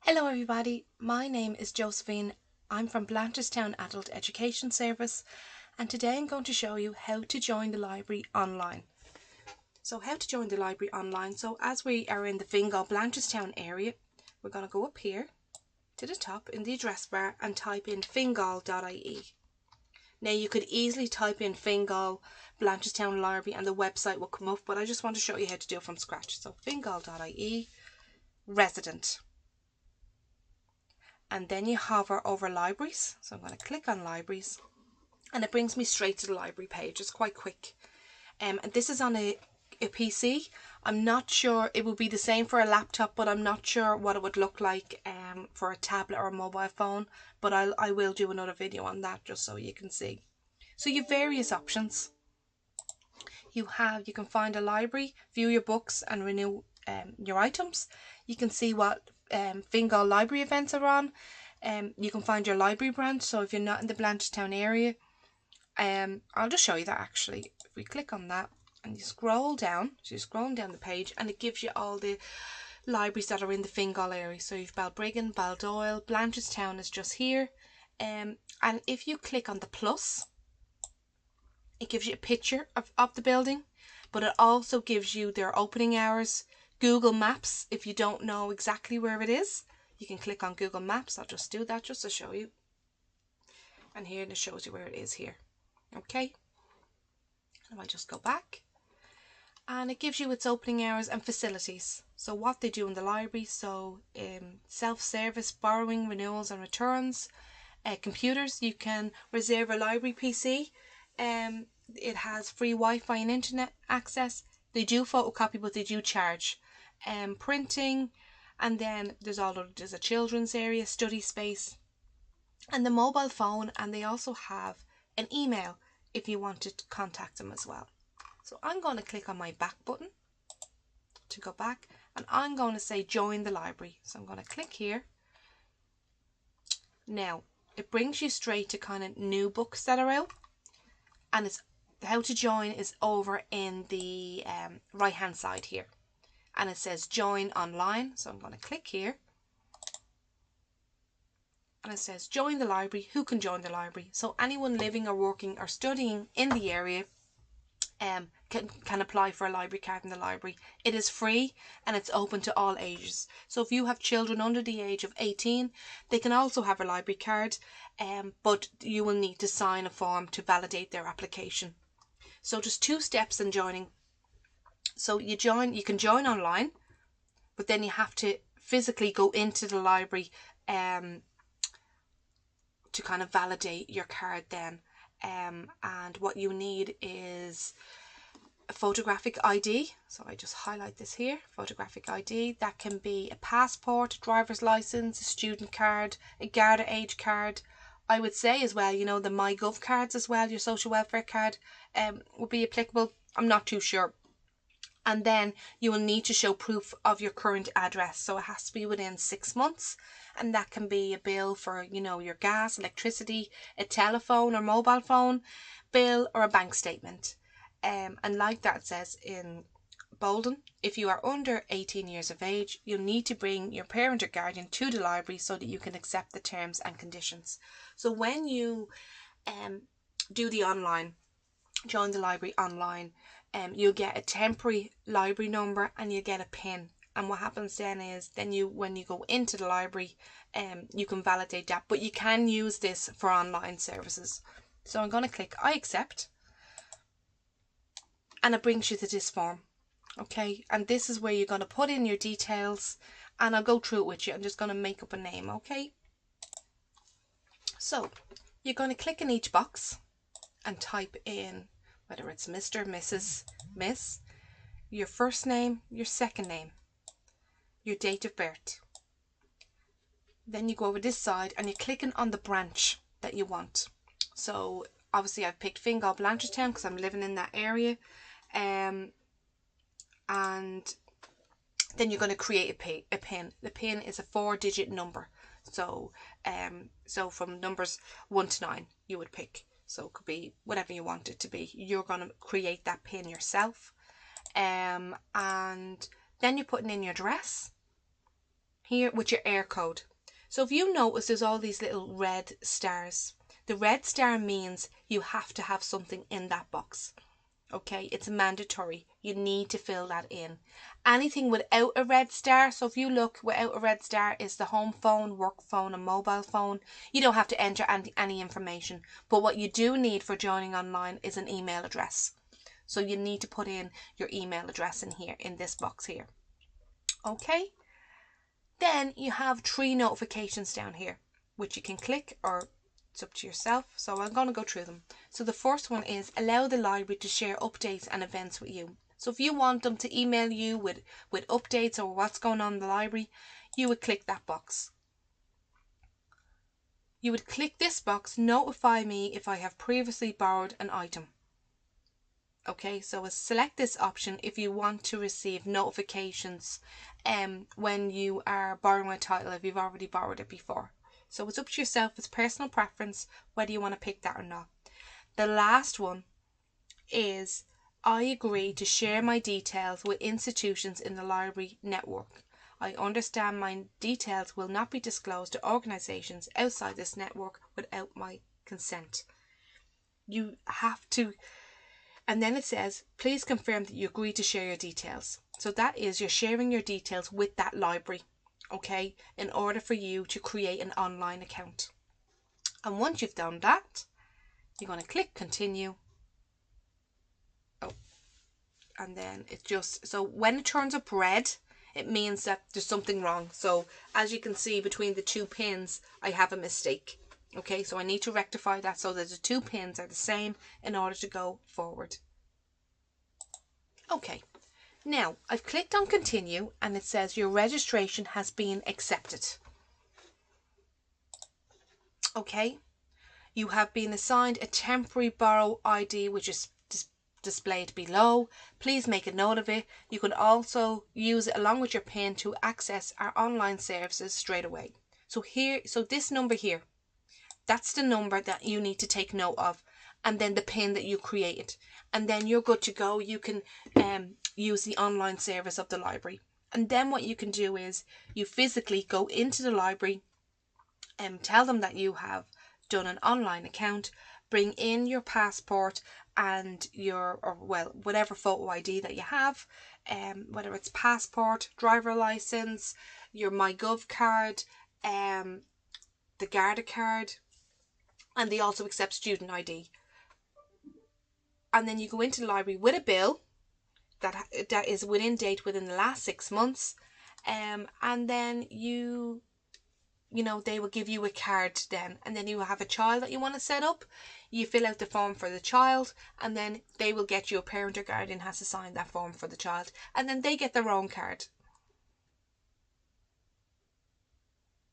Hello everybody, my name is Josephine. I'm from Blanchardstown Adult Education Service and today I'm going to show you how to join the library online. So how to join the library online. So as we are in the Fingal Blanchardstown area, we're going to go up here to the top in the address bar and type in fingal.ie. Now you could easily type in Fingal Blanchardstown Library and the website will come up, but I just want to show you how to do it from scratch. So fingal.ie resident. And then you hover over libraries. So I'm going to click on libraries and it brings me straight to the library page. It's quite quick. And this is on a PC. I'm not sure, it will be the same for a laptop, but I'm not sure what it would look like for a tablet or a mobile phone. But I will do another video on that just so you can see. So you have various options. You can find a library, view your books and renew your items. You can see what Fingal library events are on. You can find your library branch, so if you're not in the Blanchardstown area, I'll just show you that actually. If we click on that and you scroll down, so you're scrolling down the page and it gives you all the libraries that are in the Fingal area. So you've Balbriggan, Baldoyle, Blanchardstown is just here. And if you click on the plus, it gives you a picture of the building, but it also gives you their opening hours. Google Maps, if you don't know exactly where it is, you can click on Google Maps. I'll just do that just to show you. And here it shows you where it is here. Okay. And I'll just go back. And it gives you its opening hours and facilities. So what they do in the library. So self-service, borrowing, renewals and returns. Computers, you can reserve a library PC. It has free Wi-Fi and internet access. They do photocopy, but they do charge. Printing, and then there's a children's area, study space, and the mobile phone, and they also have an email if you want to contact them as well. So I'm going to click on my back button to go back, and I'm going to say join the library. So I'm going to click here. Now it brings you straight to kind of new books that are out, and it's how to join is over in the right hand side here. And it says join online. So I'm going to click here. And it says join the library. Who can join the library? So anyone living or working or studying in the area can apply for a library card in the library. It is free and it's open to all ages. So if you have children under the age of 18, they can also have a library card, but you will need to sign a form to validate their application. So just 2 steps in joining. So you can join online, but then you have to physically go into the library to kind of validate your card then. And what you need is a photographic ID. So I just highlight this here, photographic ID. That can be a passport, driver's license, a student card, a Garda age card. I would say as well, you know, the MyGov cards as well, your social welfare card would be applicable. I'm not too sure. And then you will need to show proof of your current address. So it has to be within 6 months. And that can be a bill for, you know, your gas, electricity, a telephone or mobile phone bill, or a bank statement. And like that says in Bolden, if you are under 18 years of age, you'll need to bring your parent or guardian to the library so that you can accept the terms and conditions. So when you do the online, join the library online, you'll get a temporary library number and you get a PIN. And what happens then is when you go into the library, you can validate that. But you can use this for online services. So I'm going to click I accept. And it brings you to this form. Okay, and this is where you're going to put in your details. And I'll go through it with you. I'm just going to make up a name, okay? So you're going to click in each box and type in whether it's Mr., Mrs., Miss, your first name, your second name, your date of birth. Then you go over this side and you're clicking on the branch that you want. So obviously I've picked Fingal Blanchardstown because I'm living in that area. And then you're going to create a PIN. The PIN is a 4-digit number. So from numbers 1 to 9 you would pick. So it could be whatever you want it to be. You're going to create that PIN yourself. And then you're putting in your address. here with your air code. So if you notice there's all these little red stars, the red star means you have to have something in that box. Okay, it's mandatory. You need to fill that in. Anything without a red star, so if you look without a red star, is the home phone, work phone and mobile phone. You don't have to enter any information. But what you do need for joining online is an email address. So you need to put in your email address in here, in this box here. Okay. Then you have 3 notifications down here, which you can click, or it's up to yourself. So I'm going to go through them. So the first one is allow the library to share updates and events with you. So if you want them to email you with updates or what's going on in the library, you would click that box. You would click this box, notify me if I have previously borrowed an item. Okay, so select this option if you want to receive notifications when you are borrowing a title, if you've already borrowed it before. So it's up to yourself, it's personal preference whether you want to pick that or not. The last one is I agree to share my details with institutions in the library network. I understand my details will not be disclosed to organisations outside this network without my consent. You have to, and then it says, please confirm that you agree to share your details. So that is, you're sharing your details with that library, okay, in order for you to create an online account. And once you've done that, you're going to click continue. Oh, and then it just, so when it turns up red, it means that there's something wrong. So as you can see between the 2 pins, I have a mistake. Okay, so I need to rectify that so that the 2 pins are the same in order to go forward. Okay, now I've clicked on continue and it says your registration has been accepted. Okay, you have been assigned a temporary borrow ID which is displayed below. Please make a note of it. You can also use it along with your PIN to access our online services straight away. So here, so this number here, that's the number that you need to take note of, and then the PIN that you created, and then you're good to go. You can use the online service of the library. And then what you can do is you physically go into the library and tell them that you have done an online account, bring in your passport and your, or well, whatever photo ID that you have, whether it's passport, driver license, your MyGov card, the Garda card, and they also accept student ID. And then you go into the library with a bill that is within date within the last 6 months, and then you know, they will give you a card then, and then you have a child that you want to set up. You fill out the form for the child, and then they will get you, a parent or guardian has to sign that form for the child, and then they get their own card.